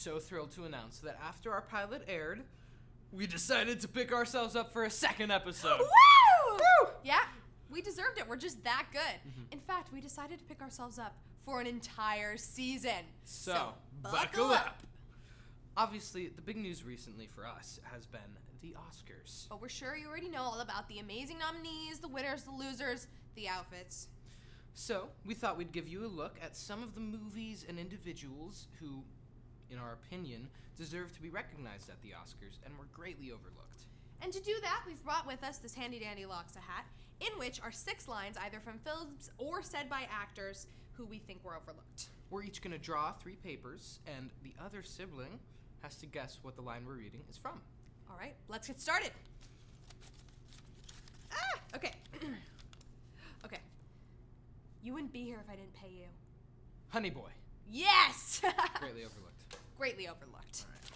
so thrilled to announce that after our pilot aired, we decided to pick ourselves up for a second episode. Woo! Woo! Yeah, we deserved it. We're just that good. In fact, we decided to pick ourselves up for an entire season. So buckle up. Obviously, the big news recently for us has been the Oscars. But we're sure you already know all about the amazing nominees, the winners, the losers, the outfits. So, we thought we'd give you a look at some of the movies and individuals who, in our opinion, deserve to be recognized at the Oscars and were greatly overlooked. And to do that, we've brought with us this handy-dandy Loxa hat, in which are 6 lines either from films or said by actors who we think were overlooked. We're each going to draw 3 papers, and the other sibling has to guess what the line we're reading is from. All right, let's get started. Okay. Okay. You wouldn't be here if I didn't pay you. Honey Boy. Yes! Greatly overlooked. Greatly overlooked. All right.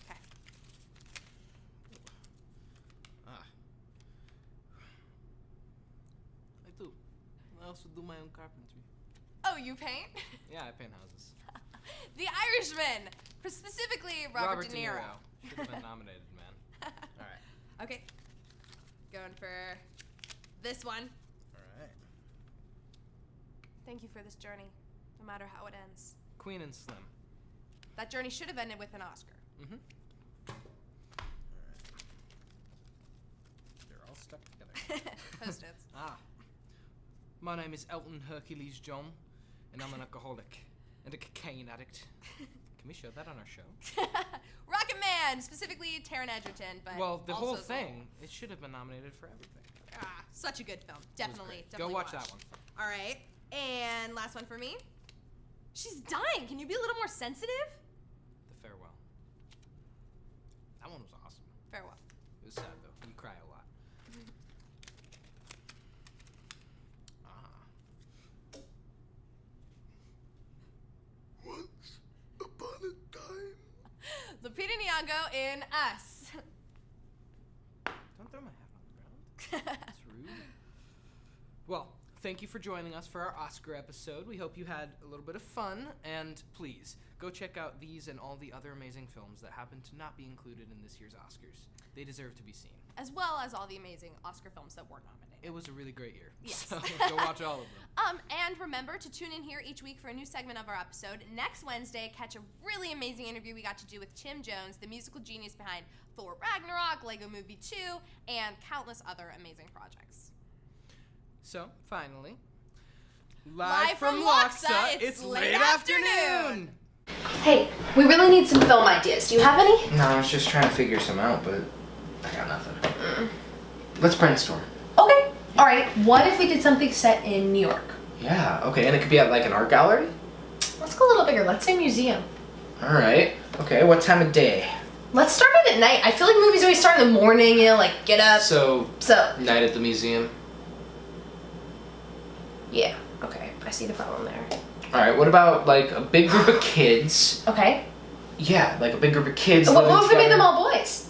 Okay. I do. I also do my own carpentry. Oh, you paint? Yeah, I paint houses. The Irishman! Specifically, Robert De Niro. Should have been nominated, man. All right. Okay. Going for this one. All right. Thank you for this journey, no matter how it ends. Queen and Slim. That journey should have ended with an Oscar. Mm-hmm. All right. They're all stuck together. Post-its. My name is Elton Hercules John, and I'm an alcoholic and a cocaine addict. Can we show that on our show? Rocket Man, specifically Taron Egerton, but well, the also whole thing, it should have been nominated for everything. Such a good film. Definitely. Go watch that one. All right. And last one for me. She's dying. Can you be a little more sensitive? The Farewell. That one was awesome. Farewell. It was sad, though. You cry a lot. Once upon a time. Lupita Nyong'o in Us. Don't throw my hat on the ground. That's rude. Well, thank you for joining us for our Oscar episode. We hope you had a little bit of fun, and please, go check out these and all the other amazing films that happen to not be included in this year's Oscars. They deserve to be seen. As well as all the amazing Oscar films that were nominated. It was a really great year. Yes. So go watch all of them. And remember to tune in here each week for a new segment of our episode. Next Wednesday, catch a really amazing interview we got to do with Tim Jones, the musical genius behind Thor Ragnarok, Lego Movie 2, and countless other amazing projects. So, finally, live from Loxa, it's late afternoon. Hey, we really need some film ideas. Do you have any? No, I was just trying to figure some out, but I got nothing. Let's brainstorm. Okay. All right. What if we did something set in New York? Yeah, okay, and it could be at like an art gallery? Let's go a little bigger. Let's say museum. All right. Okay, what time of day? Let's start it at night. I feel like movies always start in the morning, you know, like get up. So night at the museum? Yeah. Okay. I see the problem there. All right, what about like a big group of kids? Okay. Yeah, like a big group of kids What living if we made together. them all boys?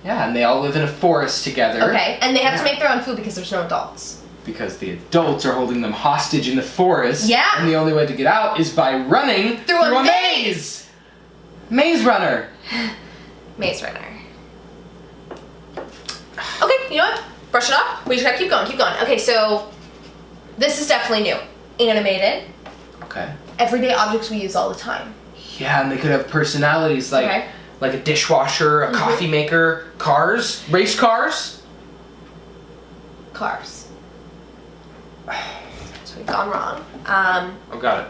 Yeah, and they all live in a forest together. Okay, and they have to Yeah. make their own food because there's no adults. Because the adults are holding them hostage in the forest. Yeah. And the only way to get out is by running Through a maze. Maze Runner. Maze Runner. Okay, you know what? Brush it off. We just gotta keep going. Okay, so this is definitely new. Animated. Okay. Everyday objects we use all the time. Yeah, and they could have personalities like Okay. like a dishwasher, a coffee maker, cars, race cars. Cars. So we've gone wrong. Oh, got it.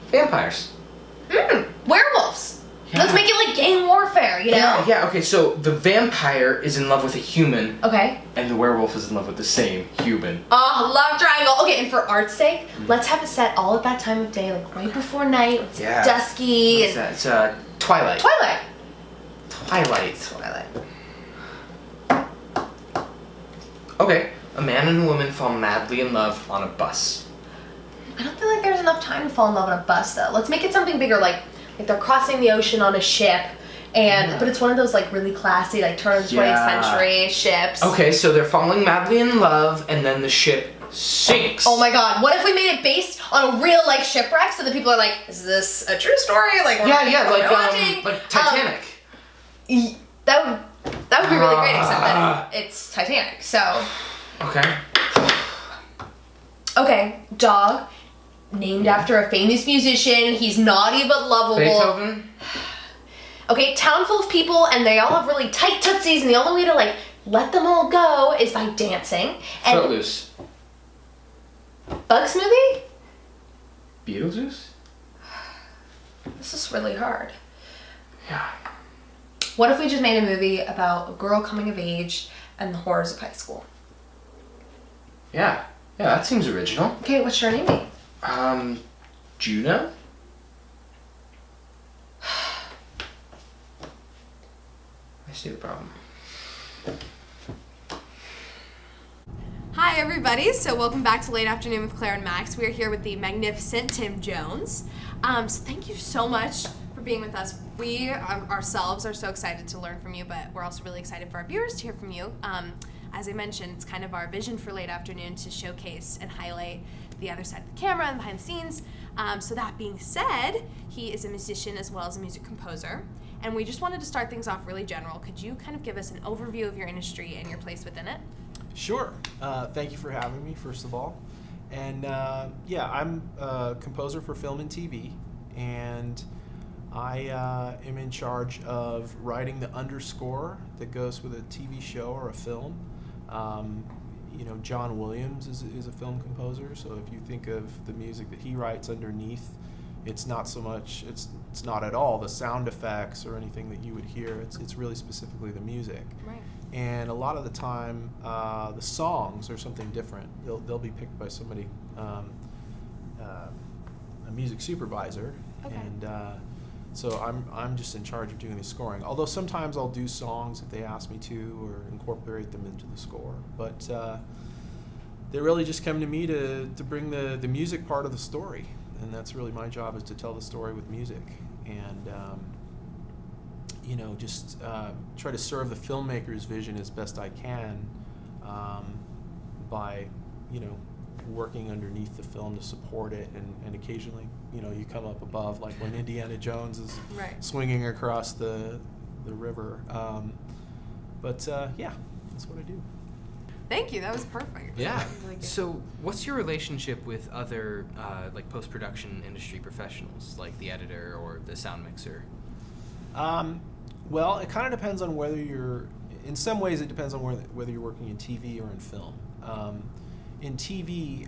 Vampires. Werewolves. Yeah. Let's make it like gang warfare, you know? Yeah, okay, so the vampire is in love with a human, Okay. and the werewolf is in love with the same human. Oh, love triangle. Okay, and for art's sake, let's have it set all at that time of day, like right before night. It's dusky. What is that? It's Twilight. Twilight. Okay, a man and a woman fall madly in love on a bus. I don't feel like there's enough time to fall in love on a bus, though. Let's make it something bigger, like they're crossing the ocean on a ship, and but it's one of those like really classy, like turn of the 20th century ships. Okay, so they're falling madly in love, and then the ship sinks. Oh my god, what if we made it based on a real like shipwreck, so that people are like, is this a true story? Like, like Titanic. That would be really great, except that it's Titanic. So. Okay, dog, named after a famous musician. He's naughty but lovable. Beethoven. Okay, town full of people, and they all have really tight tootsies, and the only way to like let them all go is by dancing. And Footloose. Bug Smoothie? Beetlejuice. This is really hard. Yeah. What if we just made a movie about a girl coming of age and the horrors of high school? Yeah, that seems original. Okay, what's your name be? Juno? I see the problem. Hi, everybody. So welcome back to Late Afternoon with Claire and Max. We are here with the magnificent Tim Jones. So thank you so much for being with us. We ourselves are so excited to learn from you, but we're also really excited for our viewers to hear from you. As I mentioned, it's kind of our vision for Late Afternoon to showcase and highlight the other side of the camera and behind the scenes. So that being said, he is a musician as well as a music composer. And we just wanted to start things off really general. Could you kind of give us an overview of your industry and your place within it? Sure. Thank you for having me, first of all. And I'm a composer for film and TV, and I am in charge of writing the underscore that goes with a TV show or a film. John Williams is a film composer, so if you think of the music that he writes underneath, it's not so much, it's not at all the sound effects or anything that you would hear. It's really specifically the music. Right. And a lot of the time, the songs are something different. They'll be picked by somebody, a music supervisor, Okay. and so I'm just in charge of doing the scoring. Although sometimes I'll do songs if they ask me to, or incorporate them into the score. But they really just come to me to bring the music part of the story, and that's really my job, is to tell the story with music, and just try to serve the filmmaker's vision as best I can by working underneath the film to support it, and occasionally you come up above, like when Indiana Jones is Right. swinging across the river. That's what I do. Thank you. That was perfect. Yeah. That was really good. So, what's your relationship with other like post-production industry professionals, like the editor or the sound mixer? Well, it kind of depends on whether you're. In some ways, it depends on whether you're working in TV or in film. In TV,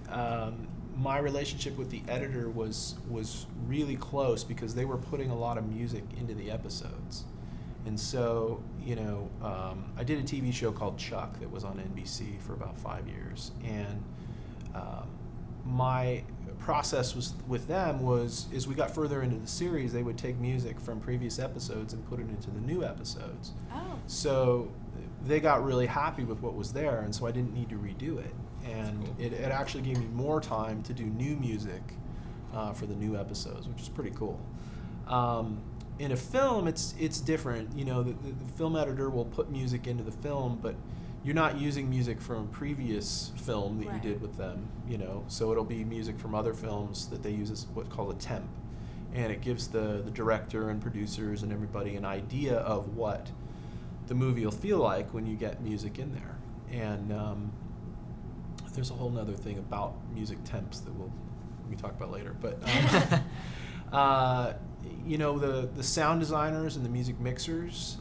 my relationship with the editor was really close, because they were putting a lot of music into the episodes, and so I did a TV show called Chuck that was on NBC for about 5 years, and my process with them was, as we got further into the series, they would take music from previous episodes and put it into the new episodes. Oh. So they got really happy with what was there, and so I didn't need to redo it. And cool. it actually gave me more time to do new music for the new episodes, which is pretty cool. In a film, it's different. The film editor will put music into the film, but you're not using music from a previous film that Right. you did with them, so it'll be music from other films that they use as what's called a temp. And it gives the director and producers and everybody an idea of what the movie will feel like when you get music in there. And there's a whole nother thing about music temps that we can talk about later. But the sound designers and the music mixers,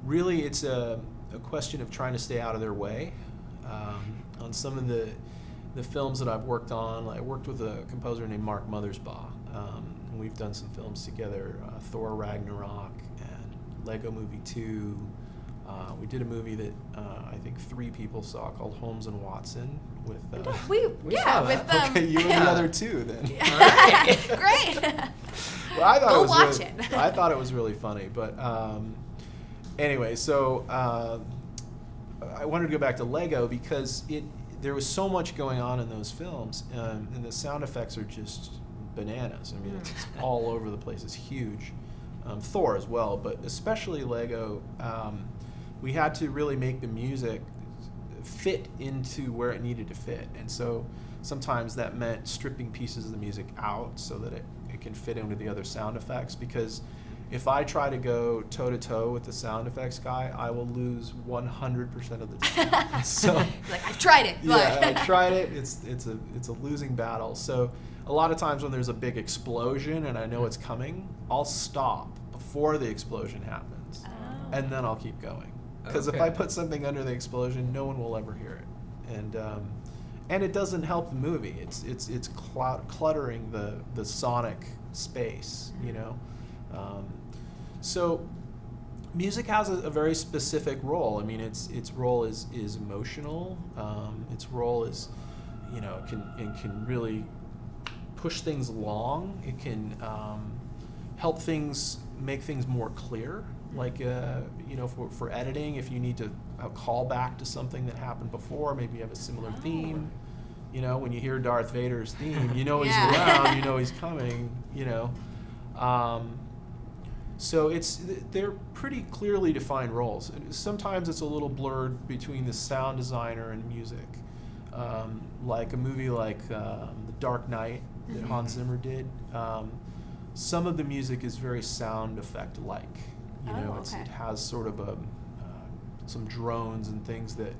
really it's a question of trying to stay out of their way. On some of the films that I've worked on, I worked with a composer named Mark Mothersbaugh, and we've done some films together, Thor Ragnarok and Lego Movie 2. We did a movie that I think 3 people saw called Holmes and Watson with. We saw with that. Okay, you and the other 2 then. Great. Well, I thought Go it was watch really, it. I thought it was really funny, but anyway, so I wanted to go back to Lego because there was so much going on in those films, and the sound effects are just bananas. I mean, it's all over the place. It's huge. Thor as well, but especially Lego. We had to really make the music fit into where it needed to fit, and so sometimes that meant stripping pieces of the music out so that it can fit into the other sound effects, because if I try to go toe-to-toe with the sound effects guy, I will lose 100% of the time. So, like, I've tried it. But. Yeah, I tried it. It's a losing battle. So a lot of times when there's a big explosion and I know it's coming, I'll stop before the explosion happens, and then I'll keep going. Because if I put something under the explosion, no one will ever hear it, and it doesn't help the movie. It's cluttering the sonic space, you know. So music has a very specific role. I mean, its role is emotional. Its role is, you know, it can really push things along. It can help things, make things more clear. Like, you know, for editing, if you need to call back to something that happened before, maybe you have a similar theme. You know, when you hear Darth Vader's theme, you know he's around, you know he's coming, you know. So they're pretty clearly defined roles. Sometimes it's a little blurred between the sound designer and music. Like a movie like The Dark Knight that Hans Zimmer did. Some of the music is very sound effect-like. You know, it has sort of some drones and things that,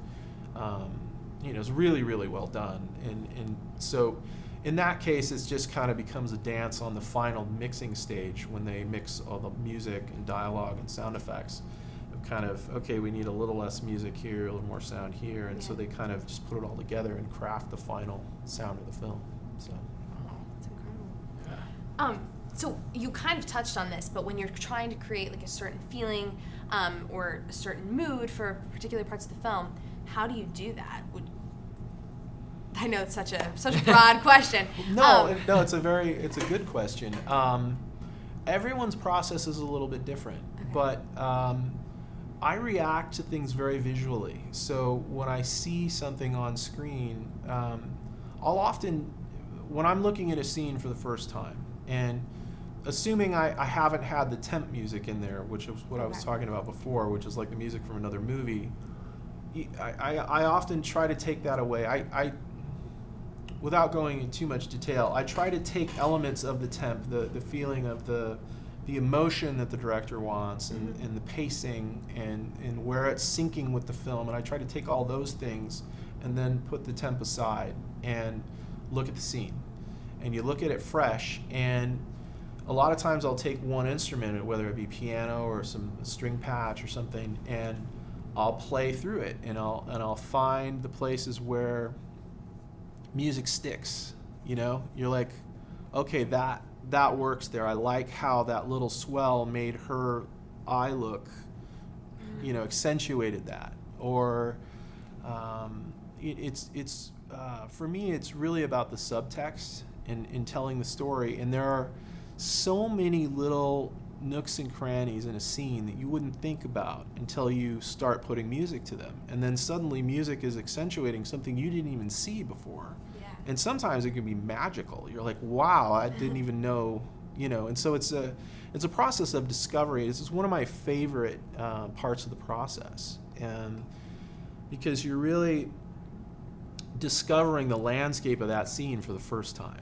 you know, is really, really well done. And so in that case, it just kind of becomes a dance on the final mixing stage when they mix all the music and dialogue and sound effects. Kind of, okay, we need a little less music here, a little more sound here, and so they kind of just put it all together and craft the final sound of the film. So. That's incredible. Yeah. So you kind of touched on this, but when you're trying to create like a certain feeling or a certain mood for particular parts of the film, how do you do that? I know it's such a broad question. No, it's a good question. Everyone's process is a little bit different, but I react to things very visually. So when I see something on screen, I'll often, when I'm looking at a scene for the first time, and assuming I haven't had the temp music in there, which is what I was talking about before, which is like the music from another movie, I often try to take that away. I without going into too much detail, I try to take elements of the temp, the feeling of the emotion that the director wants, and the pacing, and where it's syncing with the film, and I try to take all those things and then put the temp aside and look at the scene. And you look at it fresh, and a lot of times I'll take one instrument, whether it be piano or some string patch or something, and I'll play through it, and I'll find the places where music sticks. You know, you're like, okay, that works there. I like how that little swell made her eye look, you know, accentuated that. Or it's for me, it's really about the subtext in telling the story. And there are so many little nooks and crannies in a scene that you wouldn't think about until you start putting music to them. And then suddenly music is accentuating something you didn't even see before. Yeah. And sometimes it can be magical. You're like, wow, I didn't even know, you know. And so it's a process of discovery. This is one of my favorite parts of the process. And because you're really discovering the landscape of that scene for the first time,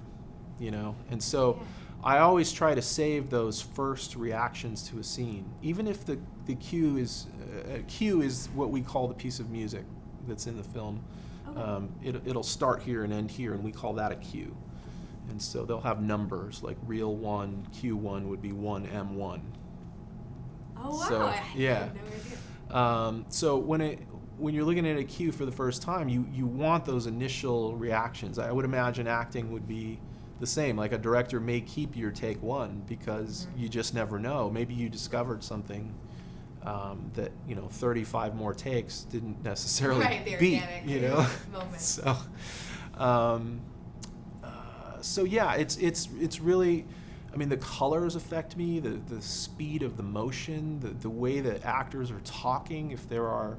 you know. And so I always try to save those first reactions to a scene, even if the cue is what we call the piece of music that's in the film. Okay. It'll start here and end here, and we call that a cue. And so they'll have numbers, like reel 1, cue 1 would be 1M1. Oh wow! So, I had no idea. So when you're looking at a cue for the first time, you want those initial reactions. I would imagine acting would be the same. Like a director may keep your take 1 because you just never know. Maybe you discovered something that, you know, 35 more takes didn't necessarily beat, you know. So yeah, it's really, I mean, the colors affect me, the speed of the motion, the way that actors are talking. If there are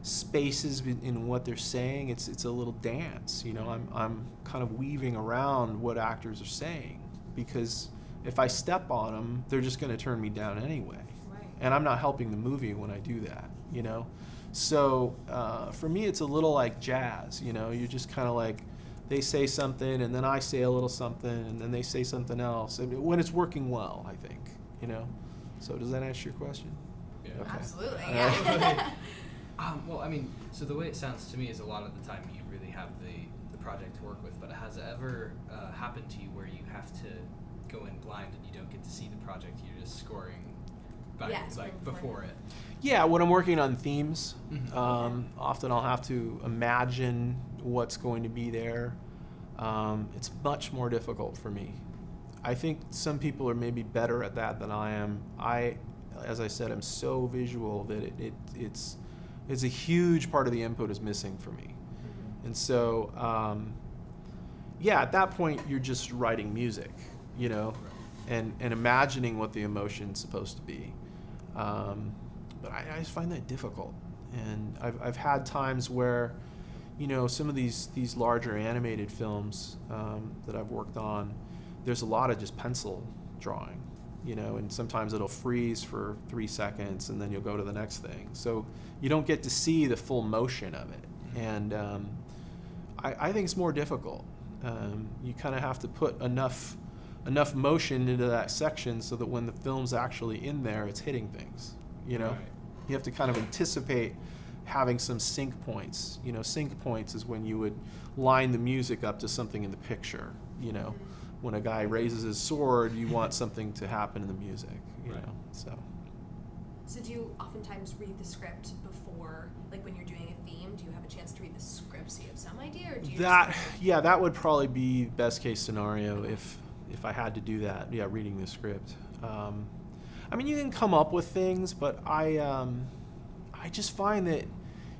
spaces in what they're saying, it's a little dance, you know. I'm kind of weaving around what actors are saying, because if I step on them, they're just going to turn me down anyway. Right. And I'm not helping the movie when I do that, you know. So for me, it's a little like jazz, you know. You're just kind of like, they say something, and then I say a little something, and then they say something else. And when it's working well, I think, you know. So does that answer your question? Yeah. Okay. Absolutely. Yeah. Yeah. Well, I mean, so the way it sounds to me is a lot of the time you really have the project to work with, but has it ever happened to you where you have to go in blind and you don't get to see the project, you're just scoring by, Yes, like before it? Yeah, when I'm working on themes, Mhm. often I'll have to imagine what's going to be there. It's much more difficult for me. I think some people are maybe better at that than I am. As I said, I'm so visual that it's a huge part of the input is missing for me. And so, yeah, at that point, you're just writing music, you know, and imagining what the emotion's supposed to be. But I just find that difficult. And I've had times where, you know, some of these larger animated films that I've worked on, there's a lot of just pencil drawing, you know, and sometimes it'll freeze for 3 seconds and then you'll go to the next thing. So you don't get to see the full motion of it. And I think it's more difficult. You kind of have to put enough motion into that section so that when the film's actually in there, it's hitting things, you know? Right. You have to kind of anticipate having some sync points. You know, sync points is when you would line the music up to something in the picture, you know? When a guy raises his sword, you want something to happen in the music, you Right. know, so. So do you oftentimes read the script before, like when you're doing a theme, do you have a chance to read the script so you have some idea, or do you That would probably be best case scenario if I had to do that. Yeah, reading the script. I mean, you can come up with things, but I just find that,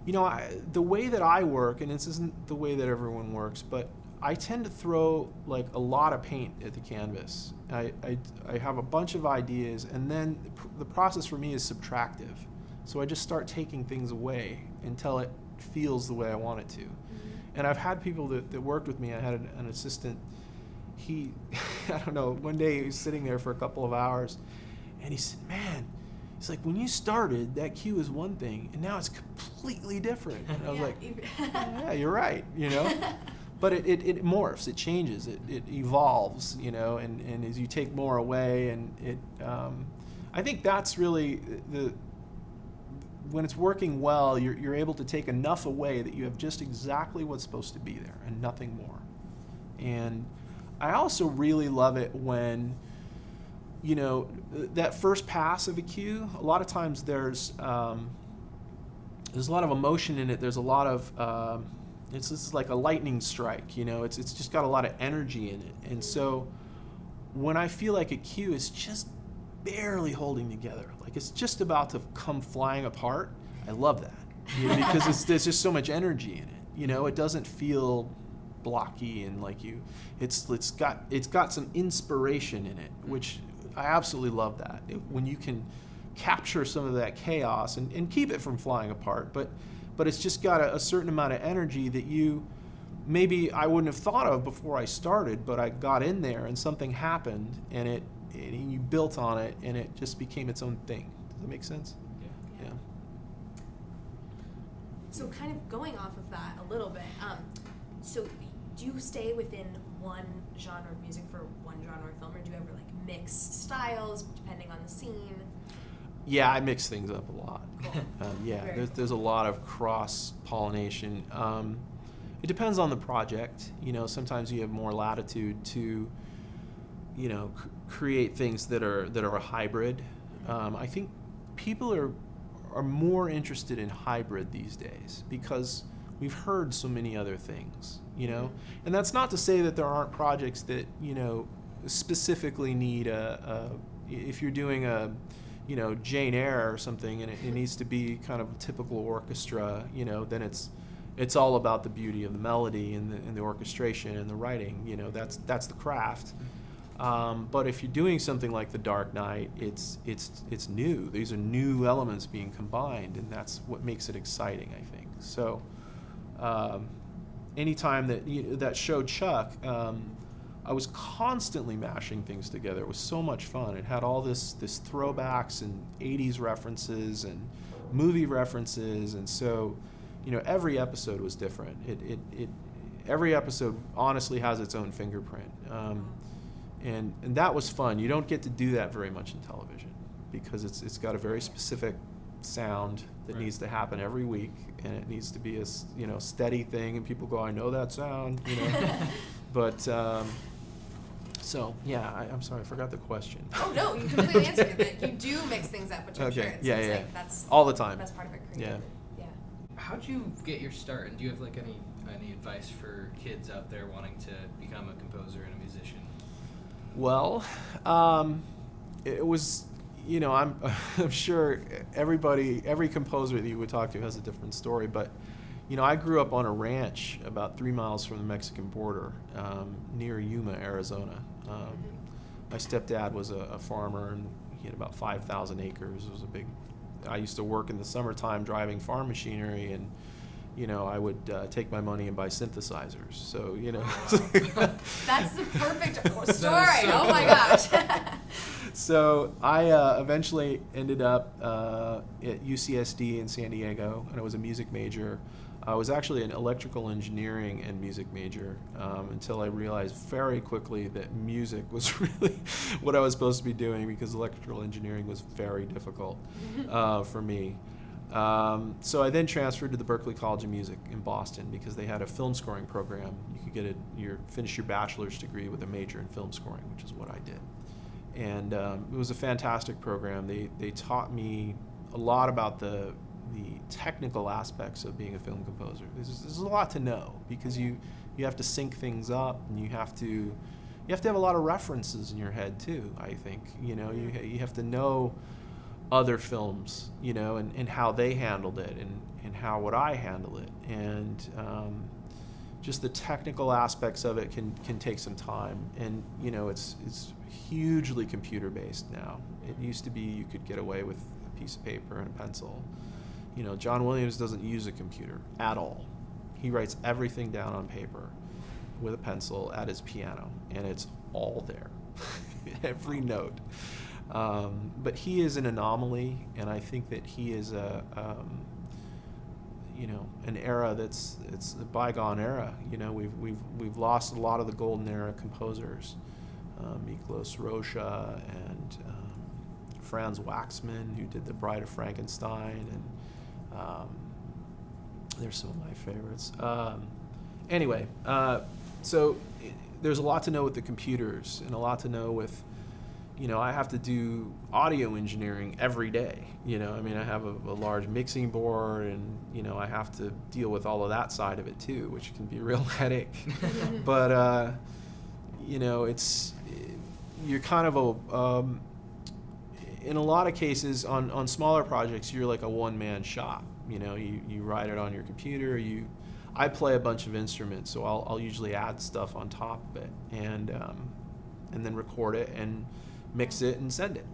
you know, the way that I work, and this isn't the way that everyone works, but I tend to throw like a lot of paint at the canvas. I have a bunch of ideas, and then the process for me is subtractive. So I just start taking things away until it feels the way I want it to. And I've had people that worked with me. I had an assistant. He, I don't know, one day he was sitting there for a couple of hours, and he said, man, it's like when you started, that cue is one thing, and now it's completely different. And I was like, yeah, you're right, you know? But it morphs, it changes, it evolves, you know, and as you take more away, and I think that's really when it's working well, you're able to take enough away that you have just exactly what's supposed to be there and nothing more. And I also really love it when, you know, that first pass of a cue, a lot of times there's a lot of emotion in it, there's a lot of, it's just like a lightning strike, you know, it's just got a lot of energy in it. And so when I feel like a cue is just barely holding together, like it's just about to come flying apart, I love that, you know, because there's just so much energy in it, you know, it doesn't feel blocky and like it's got some inspiration in it, which I absolutely love that. When you can capture some of that chaos and keep it from flying apart, but it's just got a certain amount of energy that maybe I wouldn't have thought of before I started, but I got in there and something happened and you built on it and it just became its own thing. Does that make sense? Yeah. So kind of going off of that a little bit, so do you stay within one genre of music for one genre of film, or do you ever like mix styles depending on the scene? Yeah, I mix things up a lot. Cool. Yeah, there's a lot of cross-pollination. It depends on the project. You know, sometimes you have more latitude to, you know, create things that are a hybrid. I think people are more interested in hybrid these days because we've heard so many other things, you know? And that's not to say that there aren't projects that, you know, specifically need if you're doing a, you know, Jane Eyre or something, and it needs to be kind of a typical orchestra, you know, then it's all about the beauty of the melody and the orchestration and the writing, you know, that's the craft. But if you're doing something like The Dark Knight, it's new. These are new elements being combined, and that's what makes it exciting, I think. So anytime that show Chuck, I was constantly mashing things together. It was so much fun. It had all this throwbacks and 80s references and movie references, and so, you know, every episode was different. every episode honestly has its own fingerprint. And that was fun. You don't get to do that very much in television because it's got a very specific sound that needs to happen every week, and it needs to be a steady thing, and people go, I know that sound, But so yeah, I'm sorry, I forgot the question. Oh no, you completely answered it. You do mix things up, which I'm Okay. sure it Yeah, seems yeah. like that's all the time. That's part of it. Yeah. Creative. Yeah. How'd you get your start? And do you have like any advice for kids out there wanting to become a composer and a musician? Well, it was, I'm sure every composer that you would talk to has a different story, but, I grew up on a ranch about 3 miles from the Mexican border, near Yuma, Arizona. My stepdad was a farmer, and he had about 5,000 acres. It was I used to work in the summertime driving farm machinery, and I would take my money and buy synthesizers. So, That's the perfect story. Oh my gosh. So I eventually ended up at UCSD in San Diego, and I was a music major. I was actually an electrical engineering and music major until I realized very quickly that music was really what I was supposed to be doing, because electrical engineering was very difficult for me. So I then transferred to the Berklee College of Music in Boston because they had a film scoring program. You could get finish your bachelor's degree with a major in film scoring, which is what I did. And it was a fantastic program. They taught me a lot about the technical aspects of being a film composer. There's a lot to know, because you have to sync things up, and you have to have a lot of references in your head too, I think. You have to know other films, and how they handled it, and how would I handle it, and just the technical aspects of it can take some time, and it's hugely computer based now. It used to be you could get away with a piece of paper and a pencil. John Williams doesn't use a computer at all. He writes everything down on paper with a pencil at his piano, and it's all there, every note. But he is an anomaly, and I think that he is an era it's a bygone era. We've lost a lot of the golden era composers, Miklos Rocha and Franz Waxman, who did The Bride of Frankenstein, and they're some of my favorites. Anyway, so there's a lot to know with the computers, and a lot to know with, I have to do audio engineering every day. I have a large mixing board, and, I have to deal with all of that side of it too, which can be a real headache. But, you're kind of in a lot of cases on smaller projects, you're like a one-man shop. You write it on your computer. I play a bunch of instruments, so I'll usually add stuff on top of it, and then record it and mix it and send it.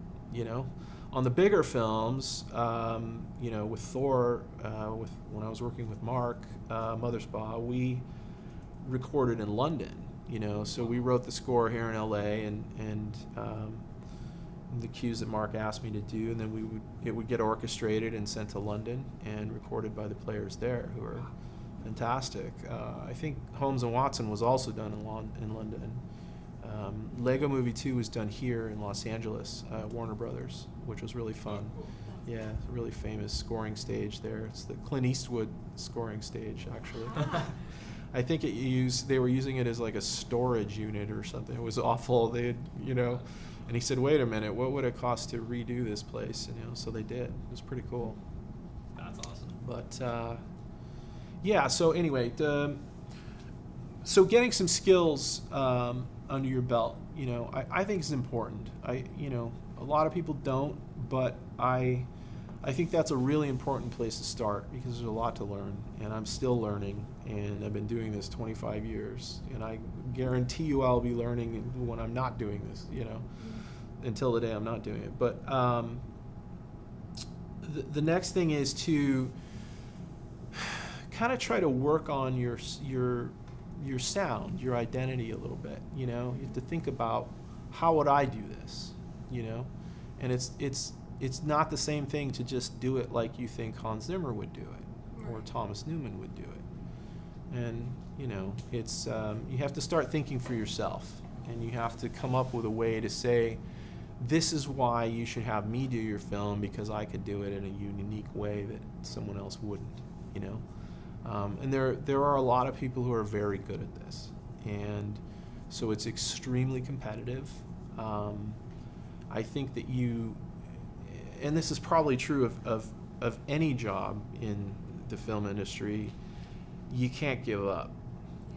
On the bigger films, with Thor, when I was working with Mark Mothersbaugh, we recorded in London. So we wrote the score here in LA, and the cues that Mark asked me to do, and then it would get orchestrated and sent to London and recorded by the players there, who are fantastic. I think Holmes and Watson was also done in London. Lego Movie 2 was done here in Los Angeles, Warner Brothers, which was really fun. Yeah, it's a really famous scoring stage there. It's the Clint Eastwood scoring stage, actually. I think they were using it as like a storage unit or something. It was awful. And he said, "Wait a minute, what would it cost to redo this place?" So they did. It was pretty cool. That's awesome. But yeah. So anyway, so getting some skills under your belt, I think is important. A lot of people don't, but I think that's a really important place to start, because there's a lot to learn, and I'm still learning, and I've been doing this 25 years, and I guarantee you I'll be learning when I'm not doing this, until the day I'm not doing it. But the next thing is to kind of try to work on your sound, your identity a little bit. You have to think about, how would I do this? And it's not the same thing to just do it like you think Hans Zimmer would do it, or Thomas Newman would do it. And it's you have to start thinking for yourself, and you have to come up with a way to say, this is why you should have me do your film, because I could do it in a unique way that someone else wouldn't. And there are a lot of people who are very good at this, and so it's extremely competitive. I think that and this is probably true of any job in the film industry, you can't give up,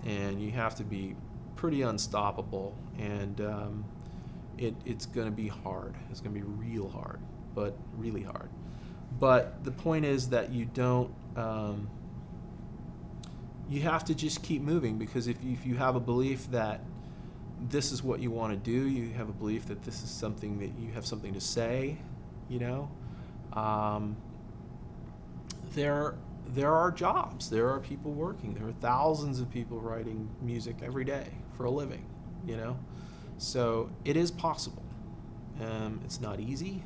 and you have to be pretty unstoppable, and it's going to be hard. It's going to be real hard, but really hard. But the point is that you don't, you have to just keep moving, because if you have a belief that this is what you want to do, you have a belief that this is something that you have something to say, there are jobs, there are people working, there are thousands of people writing music every day for a living, so it is possible. It's not easy,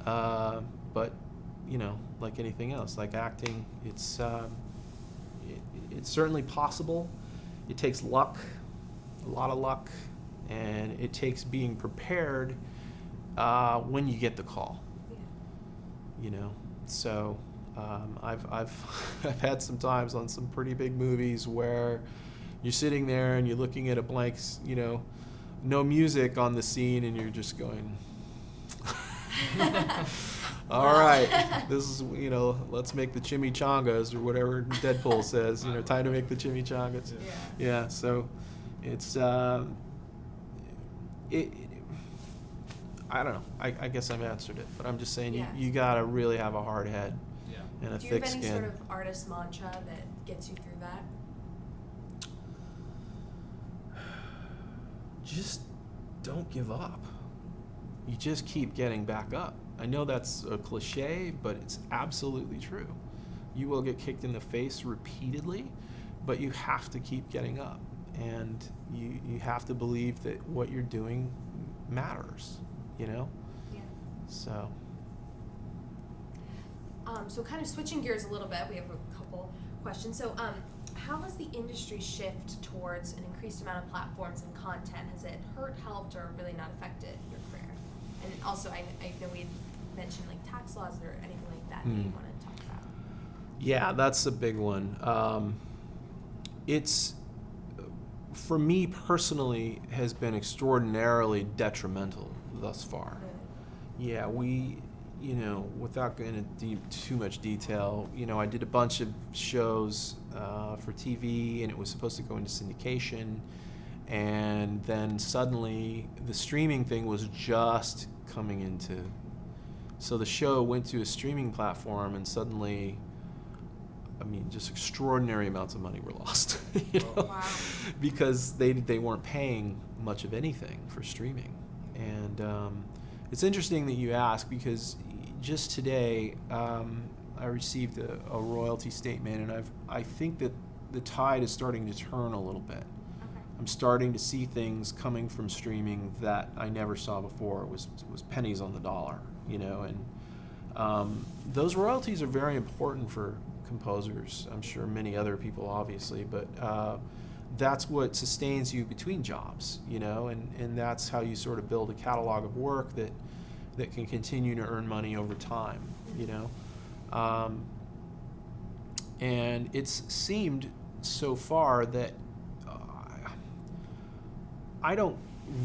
but like anything else, like acting, it's certainly possible. It takes luck, a lot of luck, and it takes being prepared when you get the call. So I've had some times on some pretty big movies where you're sitting there and you're looking at a blank, no music on the scene, and you're just going, all right, this is, let's make the chimichangas, or whatever Deadpool says, time to make the chimichangas. Yeah, so it's, I don't know, I guess I've answered it, but I'm just saying you gotta really have a hard head and a Do you thick have any skin. sort of artist mantra that gets you through that? Just don't give up. You just keep getting back up. I know that's a cliche, but it's absolutely true. You will get kicked in the face repeatedly, but you have to keep getting up, and you have to believe that what you're doing matters, Yeah. So. So kind of switching gears a little bit, we have a couple questions. So how has the industry shift towards an increased amount of platforms and content? Has it hurt, helped, or really not affected your career? And also, I know we had mentioned like tax laws or anything like that that you want to talk about. Yeah, that's a big one. It's, for me personally, has been extraordinarily detrimental thus far. Really? Yeah, we, without going into too much detail, I did a bunch of shows for TV, and it was supposed to go into syndication, and then suddenly the streaming thing was just coming into, so the show went to a streaming platform, and suddenly, just extraordinary amounts of money were lost, Wow. because they weren't paying much of anything for streaming. And it's interesting that you ask, because just today I received a royalty statement, and I think that the tide is starting to turn a little bit. Okay. I'm starting to see things coming from streaming that I never saw before. It was pennies on the dollar, and those royalties are very important for composers. I'm sure many other people, obviously, but that's what sustains you between jobs, and that's how you sort of build a catalog of work that can continue to earn money over time, and it's seemed so far that I don't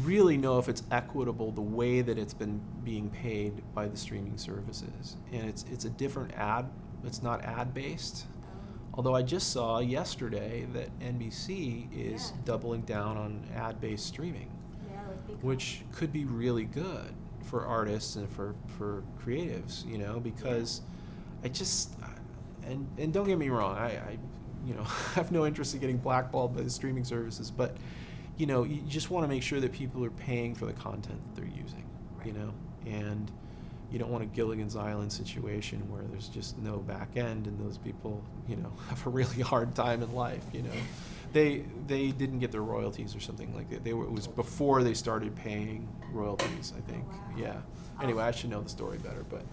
really know if it's equitable the way that it's been being paid by the streaming services, and it's a different it's not ad based. Although I just saw yesterday that NBC is doubling down on ad-based streaming, which could be really good for artists and for creatives, because I just, and don't get me wrong, I have no interest in getting blackballed by the streaming services, but you just want to make sure that people are paying for the content that they're using, and you don't want a Gilligan's Island situation where there's just no back end, and those people, have a really hard time in life, They didn't get their royalties or something like that. It was before they started paying royalties, I think. Oh, wow. Yeah. Anyway, I should know the story better, but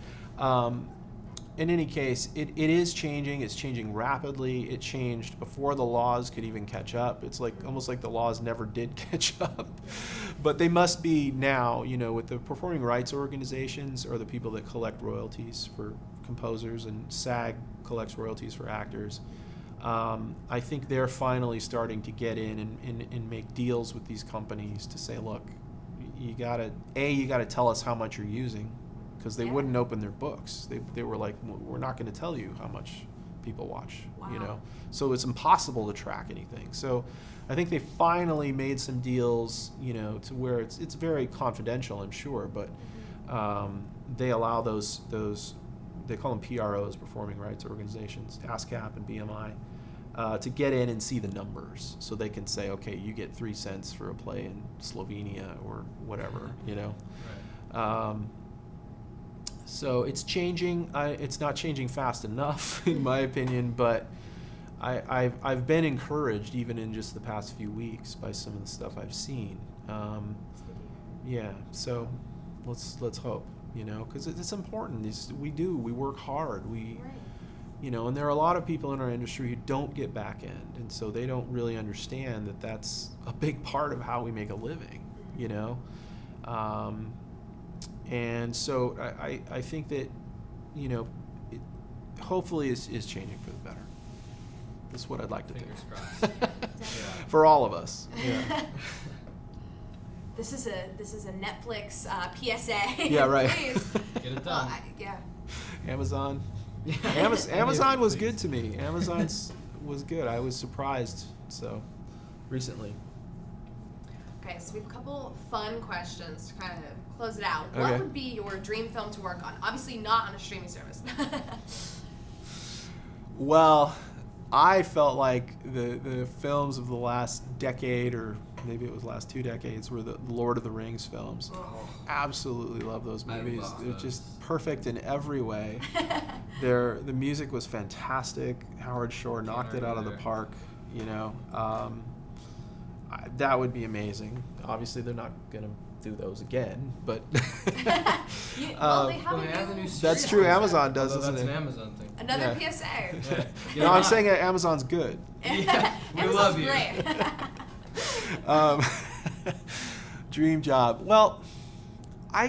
in any case, it is changing. It's changing rapidly. It changed before the laws could even catch up. It's like almost like the laws never did catch up. But they must be now, with the performing rights organizations or the people that collect royalties for composers, and SAG collects royalties for actors. I think they're finally starting to get in and make deals with these companies to say, look, you gotta tell us how much you're using, because they wouldn't open their books. They were like, we're not going to tell you how much people watch. Wow. So it's impossible to track anything. So I think they finally made some deals, to where it's very confidential, I'm sure, but they allow those they call them PROs, performing rights organizations, ASCAP and BMI, to get in and see the numbers, so they can say, okay, you get 3 cents for a play in Slovenia or whatever, Right. So it's changing. It's not changing fast enough, in my opinion, but I've been encouraged, even in just the past few weeks, by some of the stuff I've seen. Yeah, so let's hope, because it's important. We work hard. And there are a lot of people in our industry who don't get back end, and so they don't really understand that that's a big part of how we make a living, and so I think that, it hopefully is changing for the better. That's what I'd like to Fingers think. crossed. For all of us. Yeah. This is a Netflix PSA. Yeah, right. Please. Get it Well, done. yeah. Amazon. Yeah. Amazon was Please. good to me. Amazon was good. I was surprised. So recently. Okay, so we have a couple fun questions to kind of close it out. Okay. What would be your dream film to work on? Obviously not on a streaming service. Well, I felt like the films of the last decade, or maybe it was last 2 decades, were the Lord of the Rings films. Oh. Absolutely love those I movies. love They're those. just perfect in every way. The music was fantastic. Howard Shore knocked it out of the There. park. That would be amazing. Obviously, they're not gonna do those again, but Well, they have Well, a they have a new new- series. That's true. Amazon does, Although isn't that's it? an Amazon thing. Another Yeah. PSA. Yeah. No, I'm saying that Amazon's good. Yeah, we Amazon's love you. great. Um, dream job. Well, I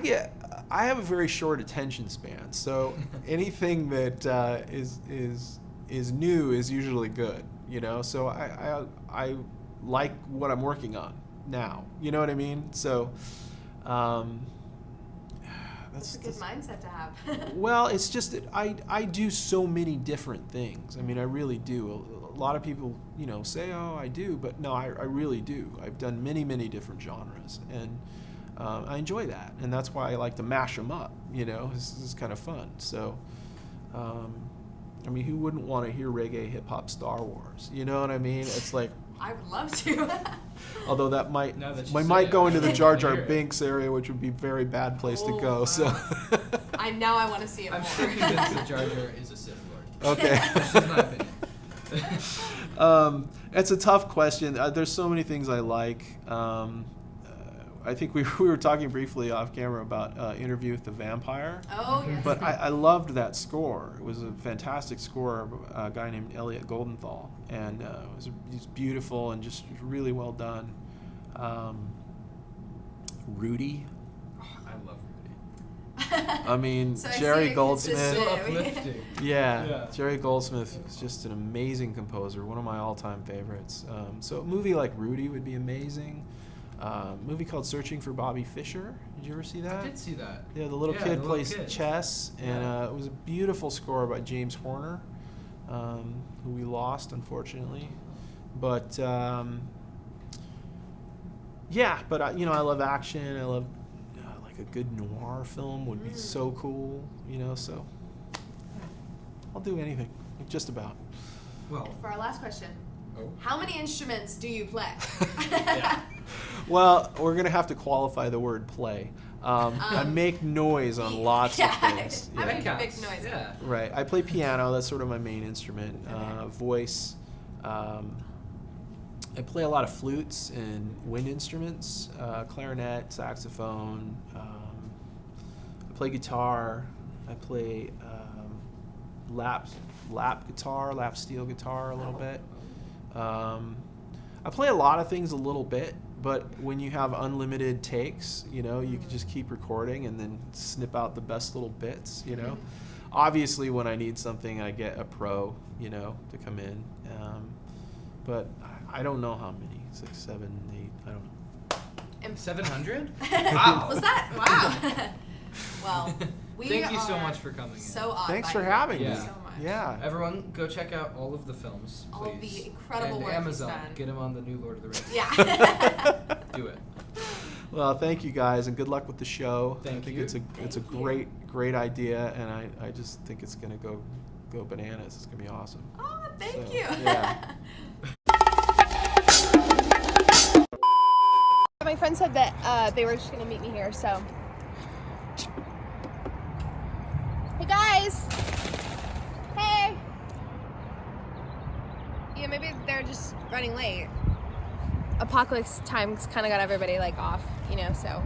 have a very short attention span, so anything that is new is usually good. So I like what I'm working on now. You know what I mean? So That's a good mindset to have. well, it's just that I do so many different things. I mean, I really do. A lot of people, say, oh, I do, but no, I really do. I've done many, many different genres, and I enjoy that, and that's why I like to mash them up. It's kind of fun. So, I mean, who wouldn't want to hear reggae, hip hop, Star Wars? You know what I mean? It's like, I would love to. although that might Now that you we say might it, go I into the wanna Jar Jar hear it. Binks area, which would be a very bad place to Oh, go. wow. So, I want to see it I'm more. still convinced that Jar Jar is a Sith Lord. okay. That's just my opinion. It's a tough question. There's so many things I like. I think we were talking briefly off camera about Interview with the Vampire. Oh, yes. But I loved that score. It was a fantastic score of a guy named Elliot Goldenthal. And he's beautiful and just really well done. Rudy. I love Rudy. I mean, So I see Jerry a Goldsmith. consistent- So uplifting. Yeah, Yeah. Jerry Goldsmith is just an amazing composer, one of my all-time favorites. So a movie like Rudy would be amazing. Movie called Searching for Bobby Fischer. Did you ever see that? I did see that. Yeah, the little Yeah, kid the little plays kid. chess, and Yeah. it was a beautiful score by James Horner, who we lost, unfortunately. But yeah, but I love action. I love like a good noir film would be so cool, so I'll do anything, just about. Well, For our last question, oh. how many instruments do you play? Yeah. Well, we're gonna have to qualify the word play. I make noise on lots of things. I Yeah. make That a big counts. noise. Yeah. Right. I play piano. That's sort of my main instrument. Okay. Voice. I play a lot of flutes and wind instruments, clarinet, saxophone. I play guitar. I play lap guitar, lap steel guitar a little bit. I play a lot of things a little bit, but when you have unlimited takes, you know, you can just keep recording and then snip out the best little bits, you know. Obviously, when I need something, I get a pro, you know, to come in. But I don't know how many, 6, 7, 8, I don't know. 700? Wow. Was that? Wow. Well, we Thank you so are much for coming in. So awed Thanks by for you. having me. Yeah. So much. Yeah. Everyone, go check out all of the films, please. All of the incredible and work he's Amazon, done. get him on the new Lord of the Rings. Yeah. Do it. Well, thank you guys, and good luck with the show. Thank I think you. it's a great idea, and I just think it's gonna go bananas. It's gonna be awesome. Oh, thank So, you. yeah. My friend said that they were just gonna meet me here, so. Hey guys! Hey! Yeah, maybe they're just running late. Apocalypse time's kind of got everybody like off, you know, so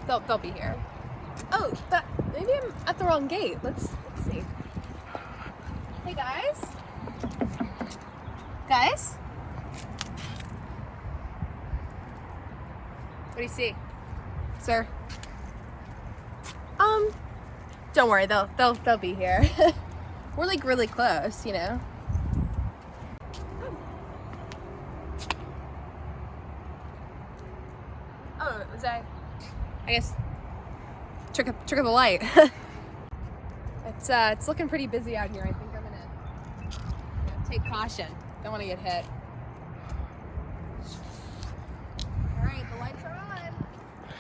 they'll be here. Oh, but maybe I'm at the wrong gate. Let's see. Hey guys? Guys? What do you see? Sir? Don't worry, they'll be here. We're like really close, you know. Oh, was I guess trick of the light. It's looking pretty busy out here. I think I'm gonna take caution. Don't want to get hit. All right, the lights are on.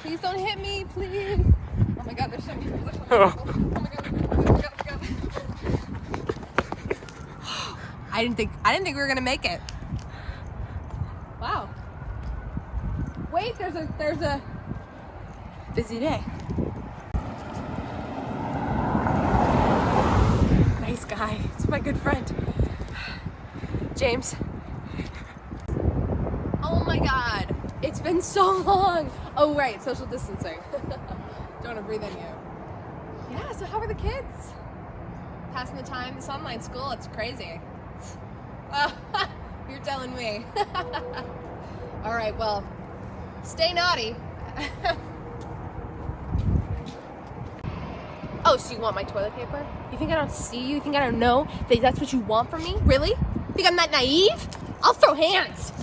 Please don't hit me, please. Oh my God, there's so many people. Oh my God. I didn't think we were gonna make it. Wow. Wait, there's a busy day. Nice guy. It's my good friend. James. Oh my God. It's been so long. Oh right, social distancing. Don't want to breathe in you. Yeah, so how are the kids? Passing the time, this online school, it's crazy. You're telling me. All right, well, stay naughty. Oh, so you want my toilet paper? You think I don't see you? You think I don't know that that's what you want from me? Really? Think I'm that naive? I'll throw hands.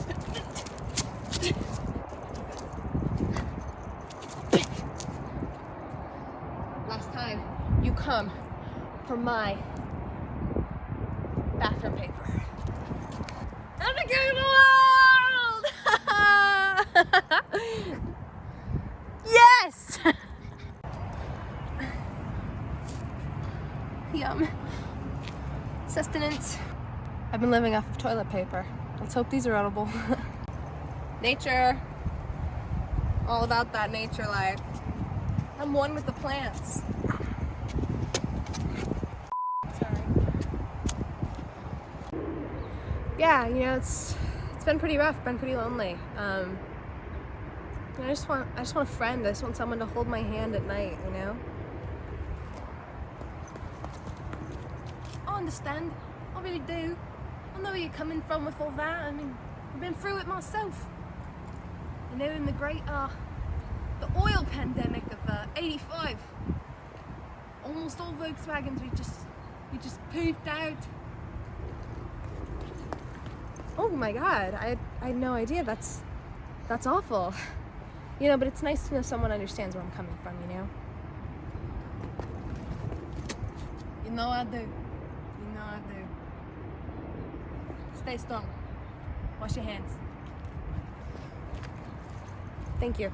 Last time you come for my bathroom paper. I'm the king of the world! Yes! Yum. Sustenance. I've been living off of toilet paper. Let's hope these are edible. Nature. All about that nature life. I'm one with the plants. Sorry. Yeah, you know, it's been pretty rough, been pretty lonely. I just want a friend. I just want someone to hold my hand at night, you know? I understand. I really do. I know where you're coming from with all that. I mean, I've been through it myself. You know, in the great, the oil pandemic of 85. Almost all Volkswagens we just pooped out. Oh my God, I had no idea. That's awful. You know, but it's nice to know someone understands where I'm coming from, you know? You know I do. You know I do. Stay strong. Wash your hands. Thank you.